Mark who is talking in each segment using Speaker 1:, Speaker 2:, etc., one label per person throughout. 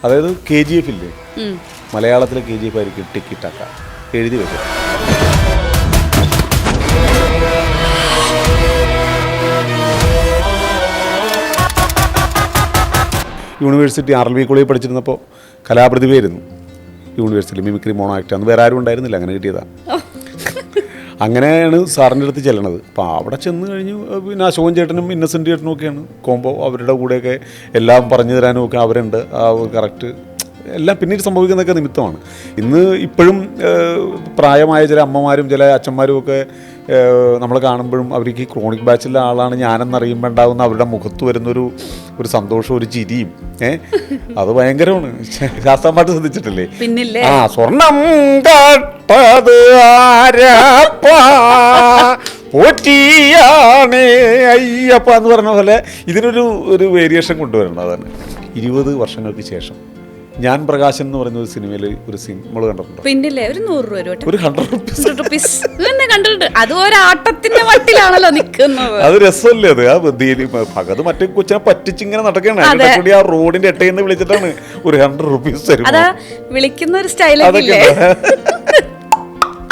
Speaker 1: അതായത് KGF ഇല്ലേ, മലയാളത്തിലെ KGF ആയിരിക്കും ടിക്കി ടക്ക എഴുതി വെക്കും. യൂണിവേഴ്സിറ്റി RLB കോളേജിൽ പഠിച്ചിരുന്നപ്പോൾ കലാപ്രതിഭയായിരുന്നു യൂണിവേഴ്സിറ്റിയിൽ, മിമിക്രി മോണോ ആക്ട്. അന്ന് വേറെ ആരും ഉണ്ടായിരുന്നില്ല, അങ്ങനെ കിട്ടിയതാണ്. അങ്ങനെയാണ് സാറിൻ്റെ അടുത്ത് ചെല്ലണത്. അപ്പോൾ അവിടെ ചെന്ന് കഴിഞ്ഞ് പിന്നെ അശോകൻ ചേട്ടനും ഇന്നസെൻ്റ് ചേട്ടനും ഒക്കെയാണ് കോംബോ. അവരുടെ കൂടെയൊക്കെ എല്ലാം പറഞ്ഞു തരാനും ഒക്കെ അവരുണ്ട്. ആ കറക്റ്റ് എല്ലാം പിന്നീട് സംഭവിക്കുന്നതൊക്കെ നിമിത്തമാണ്. ഇപ്പോഴും പ്രായമായ ചില അമ്മമാരും ചില അച്ഛന്മാരും ഒക്കെ നമ്മൾ കാണുമ്പോഴും അവർക്ക് ക്രോണിക് ബാച്ചിലെ ആളാണ് ഞാനെന്നറിയുമ്പോൾ ഉണ്ടാകുന്ന അവരുടെ മുഖത്ത് വരുന്നൊരു സന്തോഷവും ഒരു ചിരിയും അത് ഭയങ്കരമാണ്. ശാസ്ത്രമായിട്ട് ശ്രദ്ധിച്ചിട്ടില്ലേ? ആ സ്വർണം കാട്ടത് ആരപ്പാ പോറ്റിയാണ് അയ്യപ്പ എന്ന് പറഞ്ഞ പോലെ ഇതിനൊരു വേരിയേഷൻ കൊണ്ടുവരണം. അതാണ് 20 വർഷങ്ങൾക്ക് ശേഷം ഞാൻ പ്രകാശൻ എന്ന് പറയുന്ന ഒരു സിനിമയിൽ ഒരു സിനിമ കണ്ടിട്ടുണ്ടോ?
Speaker 2: പിന്നില്ലേ ഒരു 100 രൂപ,
Speaker 1: ഒരു 100
Speaker 2: റുപ്പീസ് കണ്ടിട്ടുണ്ട്. അത് ഒരാട്ടത്തിന്റെ മട്ടിലാണല്ലോ നിൽക്കുന്നത്.
Speaker 1: അത് രസമല്ലേ? അത് ആ ഭഗത് മറ്റേ കൊച്ചിനെ പറ്റിച്ചിങ്ങനെ നടക്കുകയാണ്. ആ റോഡിന്റെ എട്ടയിൽ വിളിച്ചിട്ടാണ് ഒരു 100 റുപ്പീസ് തരും.
Speaker 2: അതാ വിളിക്കുന്ന ഒരു സ്റ്റൈലൊക്കെ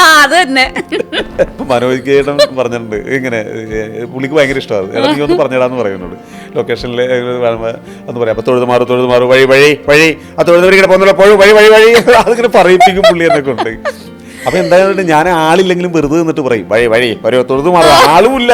Speaker 2: അത് തന്നെ.
Speaker 1: മനോജ് ചേട്ടൻ പറഞ്ഞിട്ടുണ്ട് ഇങ്ങനെ, പുള്ളിക്ക് ഭയങ്കര ഇഷ്ടമാണ്. നീ ഒന്ന് പറഞ്ഞിടാന്ന് പറയുന്നുണ്ട് ലൊക്കേഷനിൽ എന്ന് പറയാം. അപ്പൊ തൊഴുത് മാറും വഴി ആ തൊഴുതവരിങ്ങനെ പോകുന്നുള്ള പോഴും വഴി അതിങ്ങനെ പറയിപ്പിക്കും പുള്ളി എന്നൊക്കെ ഉണ്ട്. അപ്പൊ എന്തായാലും ഞാൻ ആളില്ലെങ്കിലും വെറുതെ നിന്നിട്ട് പറയും വഴി തൊഴുത് മാറും, ആളുമില്ല.